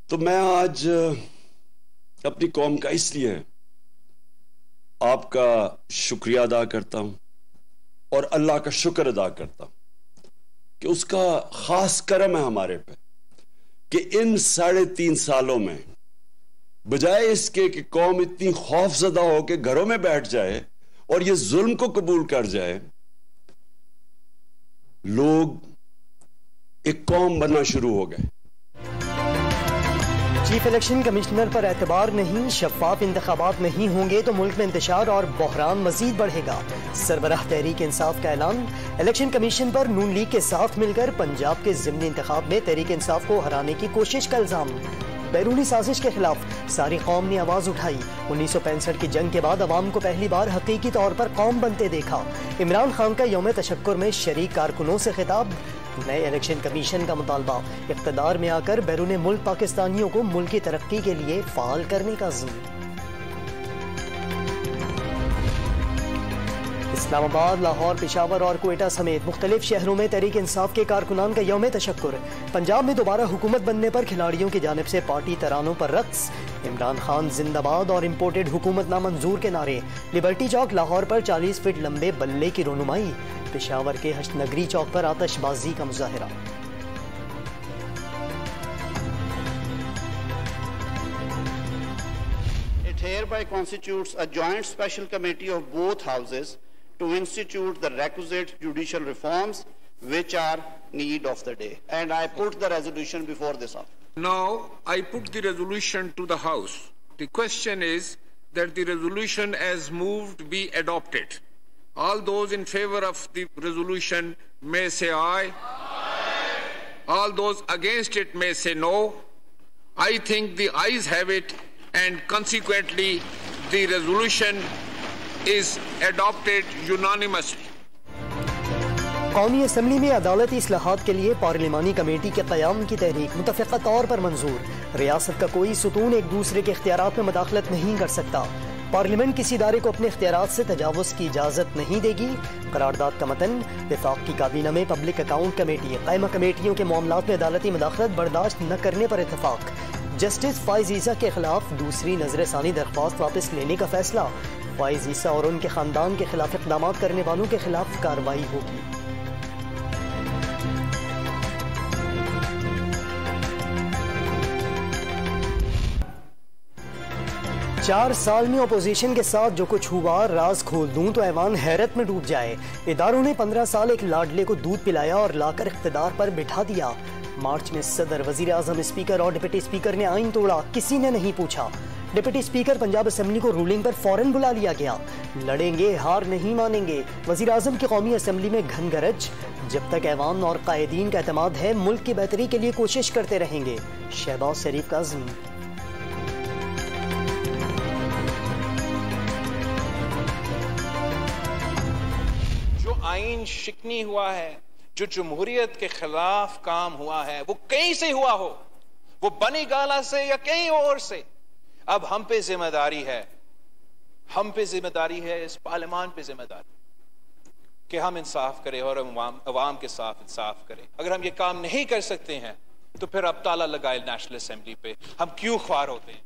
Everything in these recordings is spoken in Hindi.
तो मैं आज अपनी कौम का इसलिए आपका शुक्रिया अदा करता हूं और अल्लाह का शुक्र अदा करता हूं कि उसका खास करम है हमारे पे कि इन 3.5 सालों में बजाय इसके कि कौम इतनी खौफजदा हो के घरों में बैठ जाए और ये जुल्म को कबूल कर जाए, लोग एक कौम बनना शुरू हो गए। चीफ इलेक्शन कमिश्नर पर एतबार नहीं, शफाफ इंतखाबात नहीं होंगे तो मुल्क में इंतशार और बहरान मजीद बढ़ेगा। सरबराह तहरीक इंसाफ का ऐलान। इलेक्शन कमीशन पर नून लीग के साथ मिलकर पंजाब के ज़िमनी इंतखाब में तहरीक इंसाफ को हराने की कोशिश का इल्जाम। बैरूनी साजिश के खिलाफ सारी कौम ने आवाज उठाई। 1965 की जंग के बाद अवाम को पहली बार हकीकी तौर पर कौम बनते देखा। इमरान खान का यौम तशक्कुर में शरीक कारकुनों से खिताब। नए इलेक्शन कमीशन का मुतालबा। इक़्तिदार में आकर बैरून मुल्क पाकिस्तानियों को मुल्क की तरक्की के लिए फ़ाल करने का ज़िम्मा। इस्लामाबाद, लाहौर, पेशावर और क्वेटा समेत मुख्तलिफ शहरों में तहरीक इंसाफ के कारकुनान का यौम तशक्कुर। पंजाब में दोबारा हुकूमत बनने पर खिलाड़ियों की जानिब से पार्टी तरानों पर रक्स। इमरान खान जिंदाबाद और इम्पोर्टेड हुकूमत नामंजूर के नारे। लिबर्टी चौक लाहौर पर 40 फीट लंबे बल्ले की रोनुमाई। पेशावर के हश्तनगरी चौक पर आतशबाजी का मुजाहिरा। It hereby constitutes a joint special committee of both houses to institute the requisite judicial reforms which are need of the day. And I put the resolution before this house. Now I put the resolution to the House. The question is that the resolution as moved be adopted. All those in favor of the resolution may say aye. Aye. All those against it may say no. I think the ayes have it, and consequently the resolution is adopted unanimously. कौमी असम्बली में अदालती इस्लाहात के लिए पार्लिमानी कमेटी के क़याम की तहरीक मुतफ़िक़ा तौर पर मंजूर। रियासत का कोई सुतून एक दूसरे के इख्तियारात में मदाखलत नहीं कर सकता। पार्लियामेंट किसी इदारे को अपने इख्तियारात से तजावुज़ की इजाज़त नहीं देगी। करारदाद का मतन। वफाक की काबीना में पब्लिक अकाउंट कमेटी। कायमा कमेटियों के मामलात में अदालती मदाखलत बर्दाश्त न करने पर इतफाक। जस्टिस फ़ाइज़ ईसा के खिलाफ दूसरी नजरसानी दरख्वास्त वापस लेने का फैसला। फ़ाइज़ ईसा और उनके खानदान के खिलाफ इक़दाम करने वालों के खिलाफ कार्रवाई होगी। 4 साल में अपोजिशन के साथ जो कुछ हुआ, राज खोल दूं तो ऐवान हैरत में डूब जाए। इदारों ने 15 साल एक लाडले को दूध पिलाया और लाकर इख्तिदार पर बिठा दिया। मार्च में सदर, वजीर आजम, स्पीकर और डिप्टी स्पीकर ने आइन तोड़ा, किसी ने नहीं पूछा। डिप्टी स्पीकर पंजाब असम्बली को रूलिंग पर फौरन बुला लिया गया। लड़ेंगे, हार नहीं मानेंगे। वजीर आजम की कौमी असम्बली में घन गरज। जब तक ऐवान और कायदीन का एतमाद है, मुल्क की बेहतरी के लिए कोशिश करते रहेंगे। शहबाज शरीफ का अज़्म। आइन शिकनी हुआ है, जो जमहूरियत के खिलाफ काम हुआ है, वो कहीं से हुआ हो, वो बनी गाला से या कहीं और से, अब हम पे जिम्मेदारी है, हम पे जिम्मेदारी है, इस पार्लियामान पे जिम्मेदारी कि हम इंसाफ करें और अवाम के साथ इंसाफ करें। अगर हम ये काम नहीं कर सकते हैं तो फिर अब ताला लगाए नेशनल असेंबली पे, हम क्यों ख्वार होते हैं?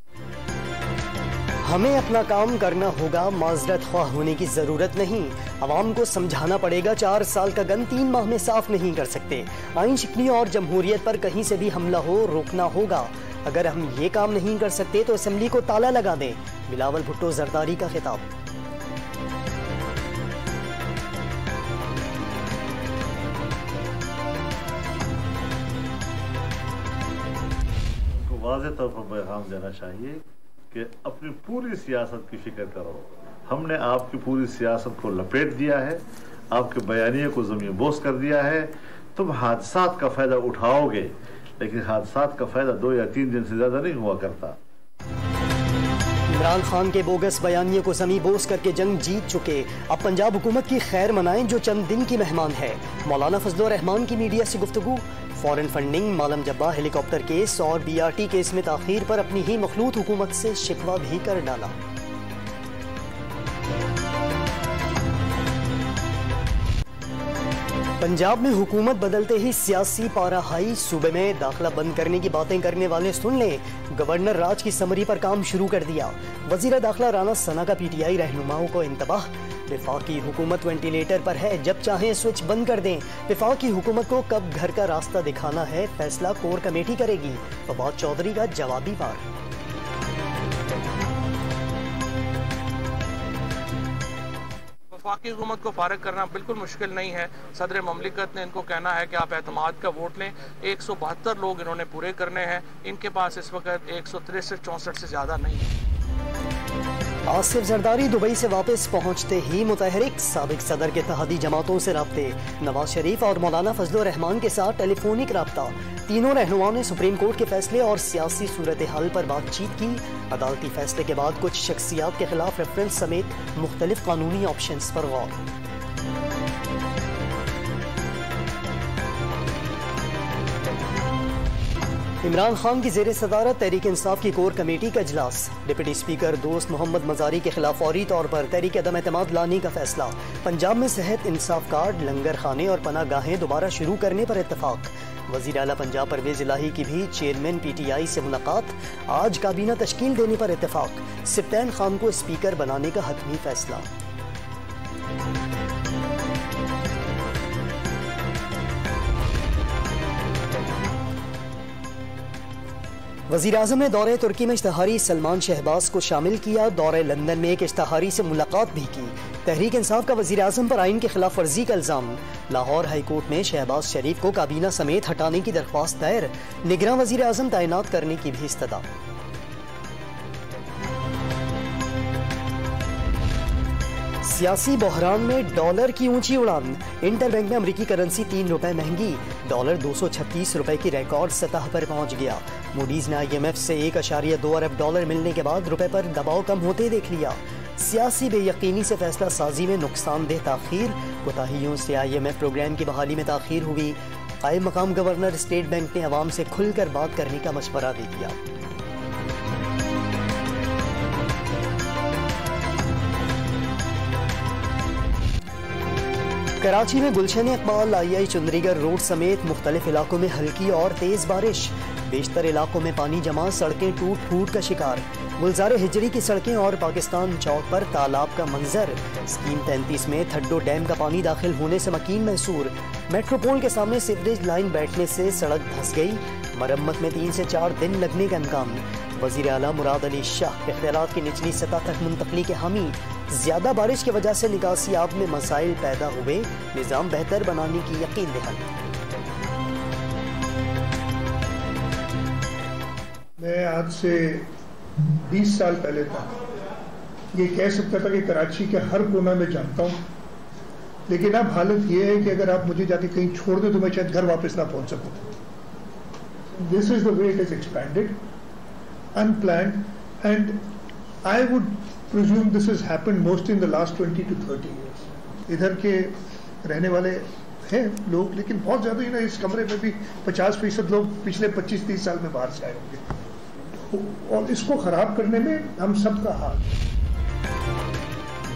हमें अपना काम करना होगा, माजरत ख्वाह होने की जरूरत नहीं। अवाम को समझाना पड़ेगा 4 साल का गन 3 माह में साफ नहीं कर सकते। आइन शिकनी और जमहूरियत पर कहीं से भी हमला हो, रोकना होगा। अगर हम ये काम नहीं कर सकते तो असेंबली को ताला लगा दें। बिलावल भुट्टो जरदारी का खिताब। वाज़ेह तौर पर पैगाम देना चाहिए कि अपनी पूरी सियासत की फिक्र करो। हमने आपकी पूरी सियासत को लपेट दिया है, आपके बयानिए को ज़मीन बोस कर दिया है। तुम हादसात का फ़ायदा उठाओगे, लेकिन हादसात का फ़ायदा 2 या 3 दिन से ज़्यादा नहीं हुआ करता। इमरान खान के बोगस बयानिए को ज़मीन बोस करके जंग जीत चुके। अब पंजाब हुकूमत की खैर मनाएं जो चंद दिन की मेहमान है। मौलाना फजल रहमान की मीडिया से गुफ्तगू। फॉरेन फंडिंग, मालम जब्बा हेलीकॉप्टर केस और BRT केस में ताखीर पर अपनी ही मखलूत हुकूमत से शिकवा भी कर डाला। पंजाब में हुकूमत बदलते ही सियासी पारा हाई। सूबे में दाखिला बंद करने की बातें करने वाले सुन लें, गवर्नर राज की समरी पर काम शुरू कर दिया। वजीर दाखिला राना सना का पीटीआई रहनुमाओं को इंतबाह। वफाकी हुकूमत वेंटिलेटर पर है, जब चाहें स्विच बंद कर दें। वफाकी हुकूमत को कब घर का रास्ता दिखाना है, फैसला कोर कमेटी करेगी। फवाद चौधरी का जवाबी वार। वफाकी हुकूमत को फारग करना बिल्कुल मुश्किल नहीं है। सदर ममलिकत ने इनको कहना है कि आप एतमाद का वोट लें। 172 लोग इन्होंने पूरे करने हैं। इनके पास इस वक्त 163-64 से ज्यादा नहीं है। आसिफ जरदारी दुबई से वापस पहुंचते ही मुतहरिक। साबिक सदर के इत्तेहादी जमातों से राब्ते। नवाज शरीफ और मौलाना फजल रहमान के साथ टेलीफोनिक राब्ता। तीनों रहनुमाओं ने सुप्रीम कोर्ट के फैसले और सियासी सूरत हाल पर बातचीत की। अदालती फैसले के बाद कुछ शख्सियात के खिलाफ रेफरेंस समेत मुख्तलिफ कानूनी ऑप्शंस पर गौर। इमरान खान की जेर सदारत तहरीक इंसाफ की कोर कमेटी का इजलास। डिप्टी स्पीकर दोस्त मोहम्मद मजारी के खिलाफ फौरी तौर पर तहरीक अदम एतमाद लाने का फैसला। पंजाब में सेहत इंसाफ कार्ड, लंगर खाने और पनाह गाहें दोबारा शुरू करने पर इत्तफाक। वजीर आला पंजाब परवेज इलाही की भी चेयरमैन पीटीआई से मुलाकात। आज काबीना तश्कील देने पर इत्तफाक। सिप्तैन खान को स्पीकर बनाने का हतमी फैसला। वज़ीर आज़म ने दौरे तुर्की में इश्तहारी सलमान शहबाज को शामिल किया। दौरे लंदन में एक इश्तहारी से मुलाकात भी की। तहरीक इंसाफ का वज़ीर आज़म पर आइन के खिलाफ वर्जी का इल्ज़ाम। लाहौर हाई कोर्ट में शहबाज शरीफ को काबीना समेत हटाने की दरख्वास्त दायर। निगरान वज़ीर आज़म तैनात करने की भी इस्तदा। सियासी बहरान में डॉलर की ऊंची उड़ान। इंटरबैंक में अमरीकी करेंसी 3 रुपए महंगी। डॉलर 236 रुपए की रिकॉर्ड सतह पर पहुंच गया। मूडीज ने IMF से 1.2 अरब डॉलर मिलने के बाद रुपए पर दबाव कम होते देख लिया। सियासी बेयकीनी से फैसला साजी में नुकसानदेह ताखीर। कोताहियों से IMF प्रोग्राम की बहाली में ताखीर हुई। कायम मकाम गवर्नर स्टेट बैंक ने अवाम से खुलकर बात करने का मशवरा दे दिया। कराची में गुलशन इकबाल, II चुंदरीगढ़ रोड समेत मुख्तलिफ इलाकों में हल्की और तेज बारिश। बेशतर इलाकों में पानी जमा, सड़कें टूट फूट का शिकार। गुलजार हिजरी की सड़कें और पाकिस्तान चौक पर तालाब का मंजर। स्कीम 33 में थड्डो डैम का पानी दाखिल होने से मकीन मैसूर। मेट्रोपोल के सामने सीवरेज लाइन बैठने से सड़क धंस गई। मरम्मत में 3 से 4 दिन लगने का इम्कान। वजीर आला मुराद अली शाह इख्तियारात की निचली सतह तक मुंतकली के हामी। ज्यादा बारिश की वजह से निकासियाब में मसाइल पैदा हुए। निजाम बेहतर बनाने की यकीन दहानी। मैं आज से 20 साल पहले तक ये कह सकता था कि कराची के हर कोना में जानता हूँ, लेकिन अब हालत ये है कि अगर आप मुझे जाके कहीं छोड़ दो तो मैं शायद घर वापस ना पहुंच सकूं। This is the way it is expanded, unplanned, and I would presume this has happened most in the last 20 to 30 years. इधर के रहने वाले हैं लोग, लेकिन बहुत ज्यादा ही ना, इस कमरे में भी 50% लोग पिछले 25-30 साल में बाहर से आए होंगे, और इसको खराब करने में हम सब का हाथ।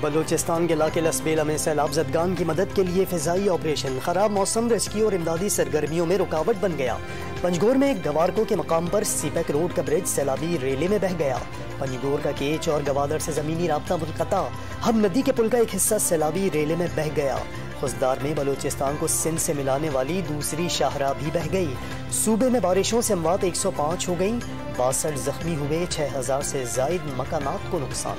बलूचिस्तान के इलाके लसबेला में सैलाब ज़दगान की मदद के लिए फिजाई ऑपरेशन। खराब मौसम रेस्क्यू और इमदादी सरगर्मियों में रुकावट बन गया। पंजगोर में एक गवारकों के मकाम पर सीपेक रोड का ब्रिज सैलाबी रेले में बह गया। पंजगोर का केच और गवादर से जमीनी राब्ता मुनक़ता। हम नदी के पुल का एक हिस्सा सैलाबी रेले में बह गया। खुशदार में बलूचिस्तान को सिंध से मिलाने वाली दूसरी शाहराह भी बह गई। सूबे में बारिशों से अमवात 105 हो गई। 62 जख्मी हुए। 6000 से जायद मकानात को नुकसान।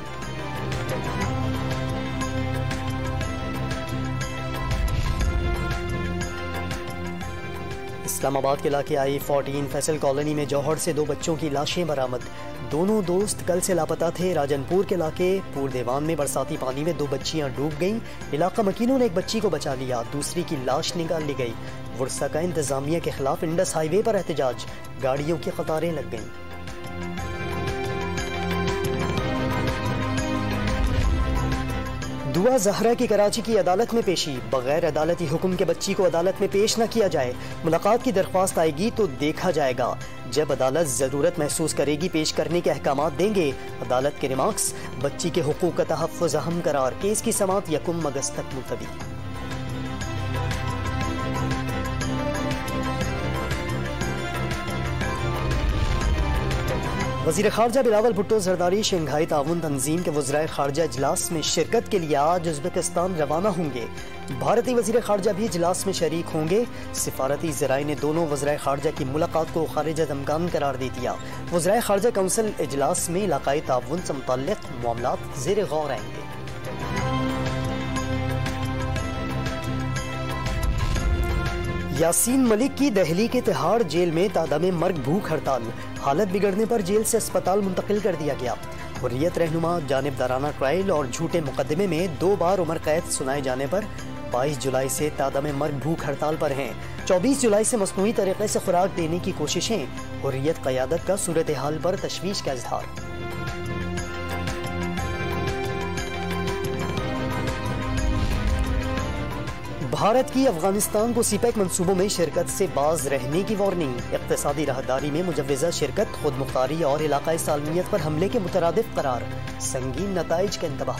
इस्लामाबाद के इलाके I-14 फैसल कॉलोनी में जौहर से 2 बच्चों की लाशें बरामद। दोनों दोस्त कल से लापता थे। राजनपुर के इलाके पूरदेवान में बरसाती पानी में 2 बच्चियां डूब गईं। इलाका मकीनों ने एक बच्ची को बचा लिया, दूसरी की लाश निकाल ली गई। वर्सा का इंतजामिया के खिलाफ इंडस हाईवे पर एहतजाज। गाड़ियों की कतारें लग गईं। दुआ जहरा की कराची की अदालत में पेशी। बगैर अदालती हुक्म के बच्ची को अदालत में पेश न किया जाए। मुलाकात की दरख्वास्त आएगी तो देखा जाएगा। जब अदालत जरूरत महसूस करेगी पेश करने के अहकामात देंगे। अदालत के रिमार्क्स। बच्ची के हुकूक का तहफ़्फ़ुज़ अहम करार। केस की समाअत 1 अगस्त तक मुलतवी। वज़ीर ख़ारजा बिलावल भुट्टो ज़रदारी शंघाई ताउन तंजीम के वज़राए ख़ारजा इजलास में शिरकत के लिए आज उज़्बेकिस्तान रवाना होंगे। भारतीय वज़ीर ख़ारजा भी इजलास में शरीक होंगे। सिफारती ज़राए ने दोनों वज़राए ख़ारजा की मुलाकात को ख़ारिज अमकान करार दे दिया। वज़राए ख़ारजा काउंसिल इजलास में इलाक़ाई ताउन से मुतल्लिक़ मामलात ज़ेर गौर आएंगे। यासीन मलिक की दहली के तिहाड़ जेल में तादमे मर्ग भूख हड़ताल, हालत बिगड़ने पर जेल से अस्पताल मुंतकिल कर दिया गया। हुर्रियत रहनुमा जानिबदाराना ट्रायल और झूठे मुकदमे में 2 बार उम्र कैद सुनाए जाने पर 22 जुलाई से तादमे मर्ग भूख हड़ताल पर हैं। 24 जुलाई से मसनूई तरीके से खुराक देने की कोशिशें, हुर्रियत क़यादत का सूरत हाल पर तशवीश का इजहार। भारत की अफगानिस्तान को सीपैक मंसूबों में शिरकत से बाज रहने की वार्निंग। इक़्तिसादी राहदारी में मुजव्वज़ा शिरकत, खुद मुख्तारी और इलाक़ाई सालमियत पर हमले के मुतरादिफ करार, संगीन नताइज का इंतबाह।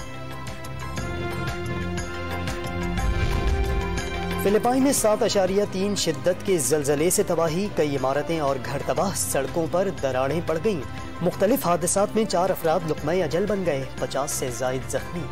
फिलिपाइन में 7.3 शिद्दत के ज़लज़ले से तबाही, कई इमारतें और घर तबाह, सड़कों पर दरारें पड़ गईं। मुख्तलिफ हादसात में 4 अफराद लुक़्मा-ए-अजल बन गए, 50 से ज़ायद जख्मी।